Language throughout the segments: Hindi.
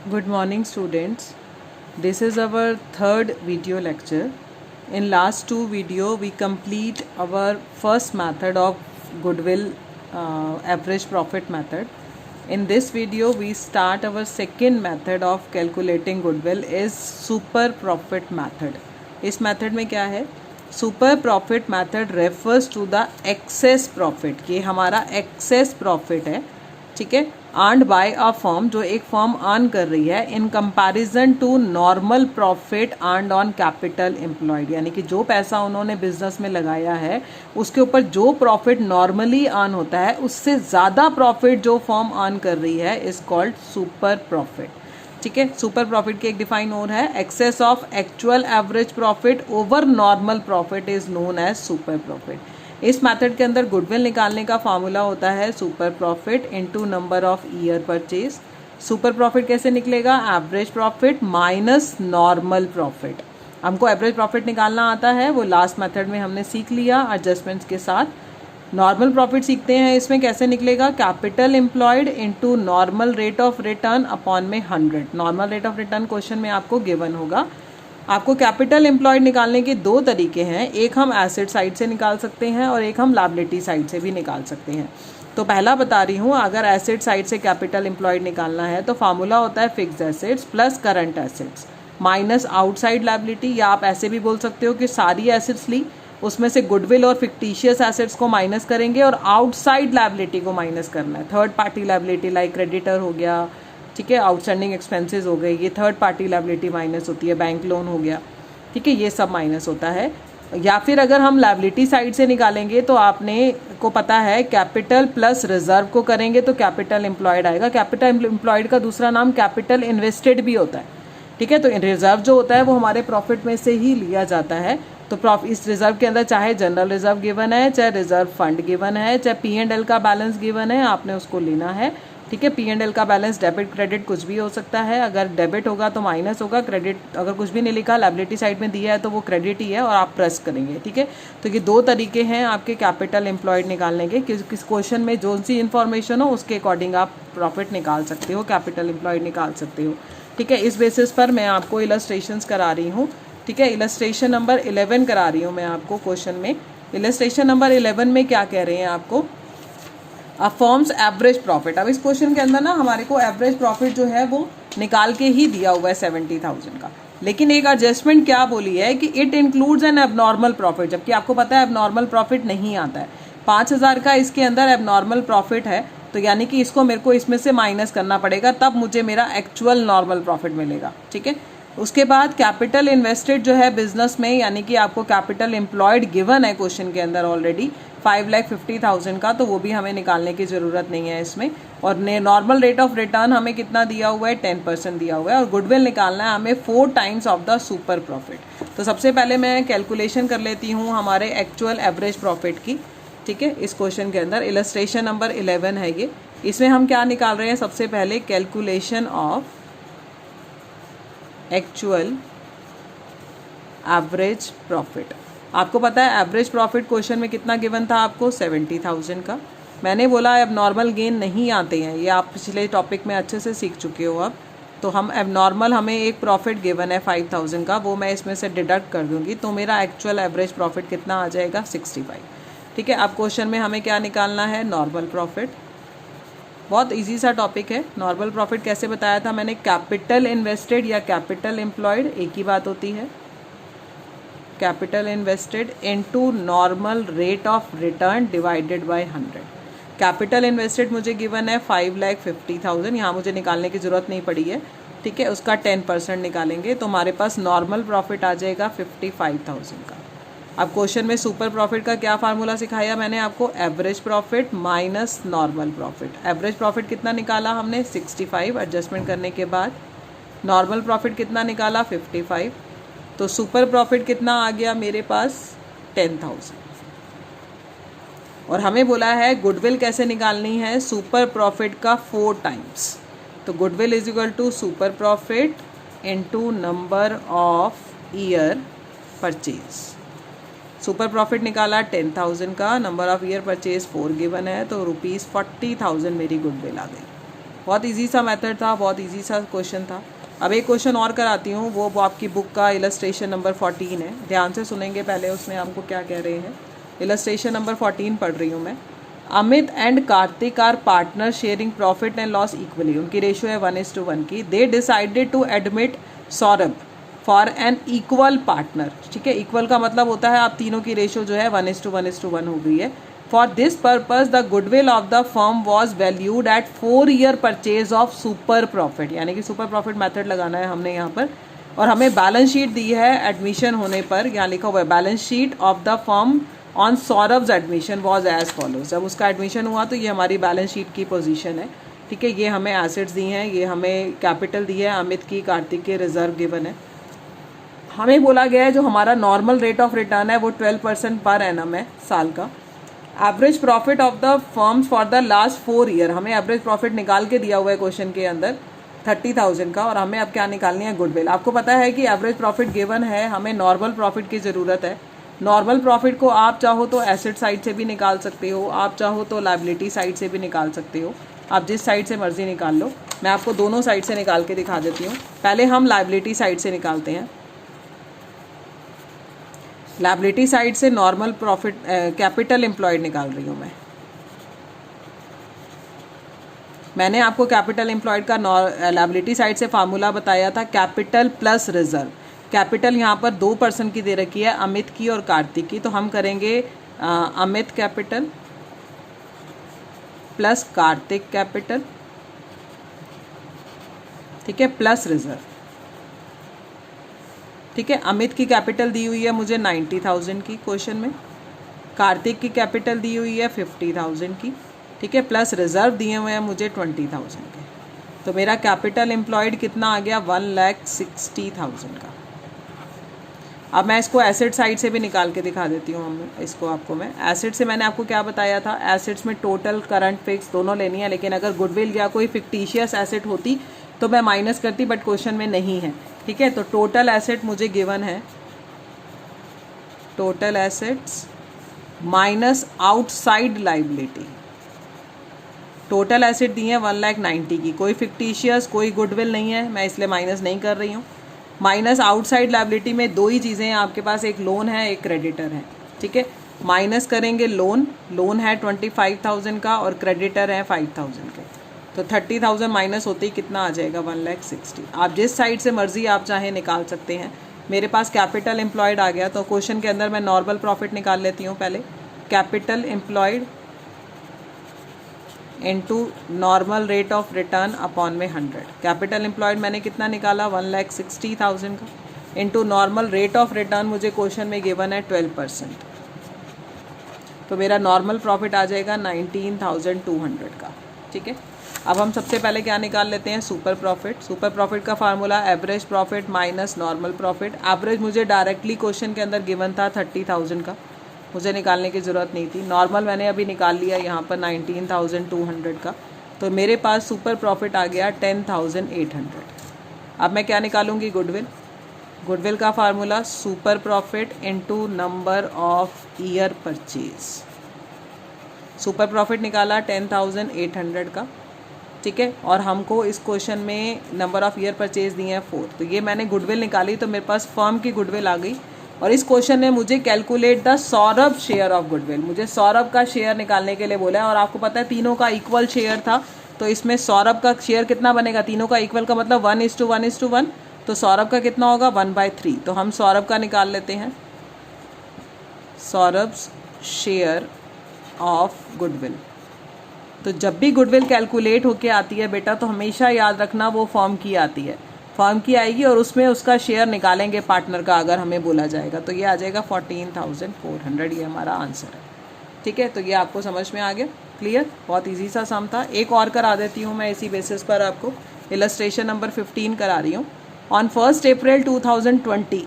Good morning, students. This is our third video lecture. In last two video, we complete our first method of goodwill average profit method. In this video, we start our second method of calculating goodwill is super profit method. इस method में क्या है? Super profit method refers to the excess profit. ये हमारा एक्सेस प्रॉफिट है, ठीक है, अर्नड बाय अ फर्म, जो एक फर्म अर्न कर रही है in comparison to normal profit earned on capital employed. यानी कि जो पैसा उन्होंने बिजनेस में लगाया है उसके ऊपर जो प्रॉफिट नॉर्मली अर्न होता है उससे ज़्यादा प्रॉफिट जो फर्म अर्न कर रही है इज कॉल्ड सुपर प्रॉफिट. ठीक है, सुपर प्रॉफिट की एक डिफाइन और है, excess of actual average profit over normal profit is known as super profit. इस मेथड के अंदर गुडविल निकालने का फार्मूला होता है super profit into number of year purchase. Super profit कैसे निकलेगा? Average profit minus normal profit. हमको एवरेज प्रॉफिट निकालना आता है, वो लास्ट मेथड में हमने सीख लिया एडजस्टमेंट्स के साथ. नॉर्मल प्रॉफिट सीखते हैं, इसमें कैसे निकलेगा? Capital employed into normal rate of return upon में 100. Normal rate of return question में आपको गिवन होगा. आपको कैपिटल एम्प्लॉयड निकालने के दो तरीके हैं, एक हम एसेट साइड से निकाल सकते हैं और एक हम लायबिलिटी साइड से भी निकाल सकते हैं. तो पहला बता रही हूँ, अगर एसेट साइड से कैपिटल एम्प्लॉयड निकालना है तो फार्मूला होता है fixed assets plus current assets minus outside liability, या आप ऐसे भी बोल सकते हो कि सारी एसेट्स ली, उसमें से गुडविल और फिक्टिशियस एसेट्स को माइनस करेंगे और आउटसाइड लायबिलिटी को माइनस करना है. Third party liability like creditor हो गया, ठीक है, आउटस्टैंडिंग एक्सपेंसेस हो गए, ये थर्ड पार्टी लायबिलिटी माइनस होती है, बैंक लोन हो गया, ठीक है, ये सब माइनस होता है. या फिर अगर हम लायबिलिटी साइड से निकालेंगे तो आपने को पता है कैपिटल प्लस रिजर्व को करेंगे तो कैपिटल एम्प्लॉयड आएगा. कैपिटल एम्प्लॉयड का दूसरा नाम कैपिटल इन्वेस्टेड भी होता है, ठीक है. तो रिजर्व जो होता है वो हमारे प्रॉफिट में से ही लिया जाता है. तो इस रिजर्व के अंदर चाहे जनरल रिजर्व गिवन है, चाहे रिजर्व फंड गिवन है, चाहे P&L का बैलेंस गिवन है, आपने उसको लेना है, ठीक है. P&L का बैलेंस डेबिट क्रेडिट कुछ भी हो सकता है, अगर डेबिट होगा तो माइनस होगा, क्रेडिट अगर कुछ भी नहीं लिखा लायबिलिटी साइड में दिया है तो वो क्रेडिट ही है और आप प्लस करेंगे, ठीक है. तो ये दो तरीके हैं आपके कैपिटल एम्प्लॉयड निकालने के. किस क्वेश्चन में जो सी इन्फॉर्मेशन हो उसके अकॉर्डिंग आप प्रॉफिट निकाल सकते हो, कैपिटल एम्प्लॉयड निकाल सकते हो, ठीक है. इस बेसिस पर मैं आपको इलस्ट्रेशंस करा रही हूँ, ठीक है. इलस्ट्रेशन नंबर 11 करा रही हूँ मैं आपको क्वेश्चन में. इलस्ट्रेशन नंबर 11 में क्या कह रहे हैं आपको? अ फर्म्स एवरेज प्रॉफिट. अब इस क्वेश्चन के अंदर ना हमारे को एवरेज प्रॉफिट जो है वो निकाल के ही दिया हुआ है 70,000 का, लेकिन एक एडजस्टमेंट क्या बोली है कि it includes N abnormal profit, जबकि आपको पता है एबनॉर्मल प्रॉफिट नहीं आता है. 5,000 का इसके अंदर एबनॉर्मल प्रॉफिट है, तो यानी कि इसको मेरे को इसमें से माइनस करना पड़ेगा, तब मुझे मेरा एक्चुअल नॉर्मल प्रॉफिट मिलेगा, ठीक है. उसके बाद कैपिटल इन्वेस्टेड जो है बिजनेस में, यानी कि आपको कैपिटल एम्प्लॉयड गिवन है क्वेश्चन के अंदर ऑलरेडी 5,50,000 का, तो वो भी हमें निकालने की ज़रूरत नहीं है इसमें. और नॉर्मल रेट ऑफ रिटर्न हमें कितना दिया हुआ है? 10% दिया हुआ है. और गुडविल निकालना है हमें 4 times of the super profit. तो सबसे पहले मैं कैलकुलेशन कर लेती हूँ हमारे एक्चुअल एवरेज प्रॉफिट की, ठीक है. इस क्वेश्चन के अंदर इलस्ट्रेशन नंबर 11 है ये. इसमें हम क्या निकाल रहे हैं? सबसे पहले calculation of actual average profit. आपको पता है एवरेज प्रॉफिट क्वेश्चन में कितना गिवन था आपको? 70,000 का. मैंने बोला एबनॉर्मल गेन नहीं आते हैं, ये आप पिछले टॉपिक में अच्छे से सीख चुके हो अब. तो हम एबनॉर्मल, हमें एक प्रॉफिट गिवन है 5,000 का, वो मैं इसमें से डिडक्ट कर दूंगी, तो मेरा एक्चुअल एवरेज प्रॉफिट कितना आ जाएगा? 65, ठीक है. अब क्वेश्चन में हमें क्या निकालना है? Normal profit. बहुत इजी सा टॉपिक है. नॉर्मल प्रॉफिट कैसे बताया था मैंने? कैपिटल इन्वेस्टेड या कैपिटल एम्प्लॉयड एक ही बात होती है. Capital invested into normal rate of return divided by 100. Capital invested मुझे गिवन है 5,50,000, यहाँ मुझे निकालने की ज़रूरत नहीं पड़ी है, ठीक है. उसका 10% निकालेंगे तो हमारे पास नॉर्मल प्रॉफिट आ जाएगा 55,000 का. अब क्वेश्चन में सुपर प्रॉफिट का क्या फार्मूला सिखाया मैंने आपको? Average profit minus normal profit. Average profit कितना निकाला हमने? 65 एडजस्टमेंट करने के बाद. नॉर्मल प्रॉफिट कितना निकाला? 55. तो सुपर प्रॉफिट कितना आ गया मेरे पास? 10,000. और हमें बोला है गुडविल कैसे निकालनी है? सुपर प्रॉफिट का 4 टाइम्स. तो goodwill is equal to super profit into number of year purchase. Super profit निकाला 10,000 का, number of year purchase 4 given है, तो ₹40,000 मेरी गुडविल आ गई. बहुत इजी सा मेथड था, बहुत इजी सा क्वेश्चन था। अब एक क्वेश्चन और कराती हूँ, वो आपकी बुक का इलस्ट्रेशन नंबर 14 है। ध्यान से सुनेंगे पहले उसमें हमको क्या कह रहे हैं। इलस्ट्रेशन नंबर 14 पढ़ रही हूँ मैं। Amit and Kartik are partner sharing profit and loss equally. उनकी रेशियो है 1:1 की। They decided to admit Saurabh for an equal partner. ठीक है, इक्वल का मतलब होता है आप तीनों की रेशियो जो है 1:1 हो गई है। For this purpose the goodwill of the firm was valued at 4 year purchase of super profit. यानी कि सुपर प्रॉफिट मेथड लगाना है हमने यहाँ पर। और हमें बैलेंस शीट दी है एडमिशन होने पर, यहाँ लिखा हुआ है balance sheet of the firm on Saurabh's admission was as follows. जब उसका एडमिशन हुआ तो ये हमारी बैलेंस शीट की पोजीशन है। ठीक है, ये हमें एसेट्स दी हैं, ये हमें कैपिटल दी है, अमित की, कार्तिक के रिजर्व गिवन है। हमें बोला गया है जो हमारा नॉर्मल रेट ऑफ रिटर्न है वो 12% पर एनम है साल का। Average profit of the firms for the last 4 year, हमें एवरेज प्रॉफिट निकाल के दिया हुआ है क्वेश्चन के अंदर 30,000 का। और हमें अब क्या निकालनी है, गुडविल। आपको पता है कि एवरेज प्रॉफिट गिवन है, हमें नॉर्मल प्रॉफिट की ज़रूरत है। नॉर्मल प्रॉफिट को आप चाहो तो एसेट साइड से भी निकाल सकते हो, आप चाहो तो लायबिलिटी साइड से भी निकाल सकते हो, आप जिस साइड से मर्जी निकाल लो। मैं आपको दोनों साइड से निकाल के दिखा देती हूँ। पहले हम लायबिलिटी साइड से निकालते हैं। लायबिलिटी साइड से नॉर्मल प्रॉफिट कैपिटल एम्प्लॉयड निकाल रही हूँ मैं। मैंने आपको कैपिटल एम्प्लॉयड का लायबिलिटी साइड से फार्मूला बताया था, कैपिटल प्लस रिजर्व। कैपिटल यहाँ पर 2 पर्सन की दे रखी है, अमित की और कार्तिक की। तो हम करेंगे Amit capital plus Kartik capital, ठीक है, प्लस रिजर्व। ठीक है, अमित की कैपिटल दी हुई है मुझे 90,000 की क्वेश्चन में, कार्तिक की कैपिटल दी हुई है 50,000 की। ठीक है, प्लस रिजर्व दिए हुए हैं मुझे 20,000 के। तो मेरा कैपिटल एम्प्लॉयड कितना आ गया, 1,60,000 का। अब मैं इसको एसेट साइड से भी निकाल के दिखा देती हूँ। हम इसको आपको मैं एसेट से, मैंने आपको क्या बताया था, एसेट्स में टोटल करंट फिक्स दोनों लेनी है। लेकिन अगर गुडविल या कोई फिक्टिशियस एसेट होती तो मैं माइनस करती, बट क्वेश्चन में नहीं है। ठीक है, तो टोटल एसेट मुझे गिवन है, total assets minus outside liability. Total asset दी है 1,90,000 की, कोई फिक्टिशियस कोई गुडविल नहीं है, मैं इसलिए माइनस नहीं कर रही हूँ। माइनस आउटसाइड लायबिलिटी में 2 ही चीज़ें हैं आपके पास, एक लोन है, एक क्रेडिटर है। ठीक है, माइनस करेंगे लोन, लोन है 25,000 का और क्रेडिटर है 5,000 के। तो 30,000 माइनस होते ही कितना आ जाएगा, 1,60,000। आप जिस साइड से मर्जी आप चाहें निकाल सकते हैं। मेरे पास कैपिटल एम्प्लॉयड आ गया, तो क्वेश्चन के अंदर मैं नॉर्मल प्रॉफिट निकाल लेती हूँ पहले। Capital employed into normal rate of return upon में 100। कैपिटल एम्प्लॉयड मैंने कितना निकाला, 1,60,000 का, into normal rate of return मुझे क्वेश्चन में गिवन है 12%। तो मेरा नॉर्मल प्रॉफिट आ जाएगा 19,200 का। ठीक है, अब हम सबसे पहले क्या निकाल लेते हैं, सुपर प्रॉफिट। सुपर प्रॉफिट का formula average profit minus normal profit. Average मुझे डायरेक्टली क्वेश्चन के अंदर गिवन था 30,000 का, मुझे निकालने की ज़रूरत नहीं थी। नॉर्मल मैंने अभी निकाल लिया यहाँ पर 19,200 का। तो मेरे पास सुपर प्रॉफिट आ गया 10,800। अब मैं क्या निकालूंगी, गुडविल। गुडविल का formula super profit into number of year purchase. Super profit निकाला 10,800 का। ठीक है, और हमको इस क्वेश्चन में नंबर ऑफ ईयर परचेज दिए हैं 4। तो ये मैंने गुडविल निकाली, तो मेरे पास फर्म की गुडविल आ गई। और इस क्वेश्चन ने मुझे calculate the Saurabh share of goodwill, मुझे सौरभ का शेयर निकालने के लिए बोला है। और आपको पता है तीनों का इक्वल शेयर था, तो इसमें सौरभ का शेयर कितना बनेगा, तीनों का इक्वल का मतलब 1:1:1। तो सौरभ का कितना होगा, 1/3। तो हम सौरभ का निकाल लेते हैं, सौरभ शेयर ऑफ गुडविल। तो जब भी गुडविल कैलकुलेट होके आती है बेटा, तो हमेशा याद रखना वो फर्म की आती है, फर्म की आएगी और उसमें उसका शेयर निकालेंगे पार्टनर का, अगर हमें बोला जाएगा। तो ये आ जाएगा 14,400, ये हमारा आंसर है। ठीक है, तो ये आपको समझ में आ गया, क्लियर। बहुत इजी सा सम था। एक और करा देती हूँ मैं इसी बेसिस पर, आपको इलस्ट्रेशन नंबर 15 करा रही हूँ। On 1 April 2020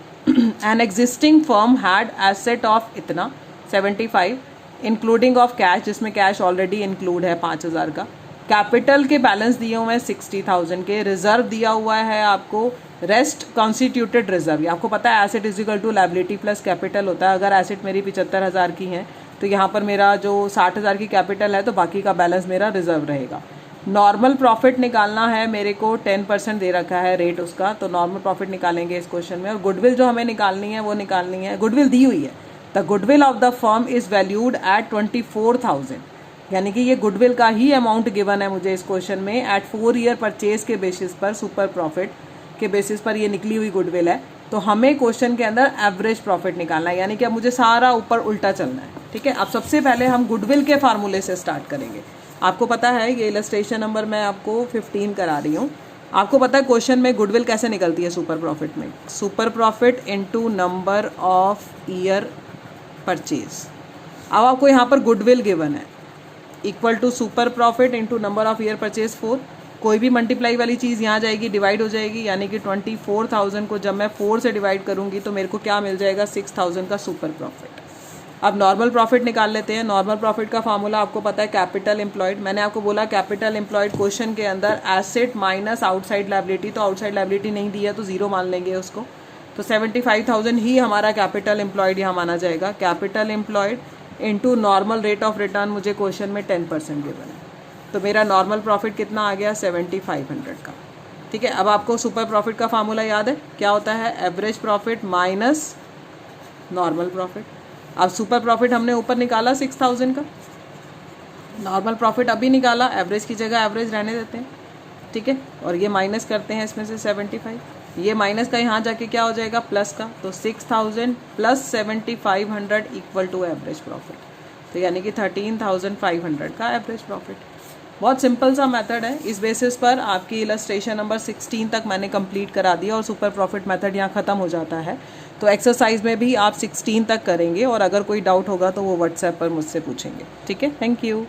an existing firm had asset of इतना 75 इंक्लूडिंग ऑफ कैश, जिसमें कैश ऑलरेडी इंक्लूड है 5,000 का। कैपिटल के बैलेंस दिए हुए हैं 60,000 के। रिजर्व दिया हुआ है आपको, रेस्ट कॉन्स्टिट्यूटेड रिजर्व। आपको पता है asset is equal to liability plus capital होता है। अगर एसेट मेरी 75,000 की है तो यहाँ पर मेरा जो 60,000 की कैपिटल है, तो बाकी का बैलेंस मेरा रिजर्व रहेगा। नॉर्मल प्रॉफिट निकालना है मेरे को 10% दे रखा है रेट उसका, तो नॉर्मल प्रॉफिट निकालेंगे इस क्वेश्चन में। और गुडविल जो हमें निकालनी है वो निकालनी है, गुडविल दी हुई है, the goodwill of the firm is valued at 24,000, यानी कि ये गुडविल का ही अमाउंट गिवन है मुझे इस क्वेश्चन में एट 4 ईयर परचेज के बेसिस पर, सुपर प्रॉफिट के बेसिस पर ये निकली हुई गुडविल है। तो हमें क्वेश्चन के अंदर एवरेज प्रॉफिट निकालना है, यानी कि अब मुझे सारा ऊपर उल्टा चलना है, ठीक है। अब सबसे पहले हम गुडविल के फार्मूले से स्टार्ट करेंगे। आपको पता है ये इलस्ट्रेशन नंबर मैं आपको 15 करा रही हूँ। आपको पता है क्वेश्चन में गुडविल कैसे निकलती है सुपर प्रॉफिट में, super profit into number of year purchase. अब आपको यहाँ पर गुडविल गिवन है equal to super profit into number of year purchase 4, कोई भी मल्टीप्लाई वाली चीज़ यहाँ जाएगी, डिवाइड हो जाएगी, यानी कि 24,000 को जब मैं 4 से डिवाइड करूँगी तो मेरे को क्या मिल जाएगा, 6,000 का सुपर प्रॉफिट। अब नॉर्मल प्रॉफिट निकाल लेते हैं। नॉर्मल प्रॉफिट का फार्मूला आपको पता है कैपिटल एम्प्लॉयड। मैंने आपको बोला कैपिटल एम्प्लॉयड क्वेश्चन के अंदर एसेट माइनस आउटसाइड लायबिलिटी, तो आउटसाइड लायबिलिटी नहीं दी है तो जीरो मान लेंगे उसको, तो 75,000 ही हमारा कैपिटल एम्प्लॉयड यहाँ माना जाएगा। Capital employed into normal rate of return मुझे क्वेश्चन में 10% गिवन है, तो मेरा नॉर्मल प्रॉफिट कितना आ गया, 7,500 का, ठीक है। अब आपको सुपर प्रॉफिट का फार्मूला याद है, क्या होता है, average profit minus normal profit. अब सुपर प्रॉफिट हमने ऊपर निकाला 6,000 का, नॉर्मल प्रॉफिट अभी निकाला, एवरेज की जगह एवरेज रहने देते हैं, ठीक है। और ये माइनस करते हैं इसमें से 75, ये माइनस का यहाँ जाके क्या हो जाएगा, प्लस का, तो 6,000 plus 7,500 equal to average profit, तो यानी कि 13,500 का एवरेज प्रॉफिट। बहुत सिंपल सा मेथड है। इस बेसिस पर आपकी इलस्ट्रेशन नंबर 16 तक मैंने कंप्लीट करा दिया और सुपर प्रॉफिट मेथड यहाँ ख़त्म हो जाता है। तो एक्सरसाइज में भी आप 16 तक करेंगे और अगर कोई डाउट होगा तो वो व्हाट्सएप पर मुझसे पूछेंगे, ठीक है। Thank you.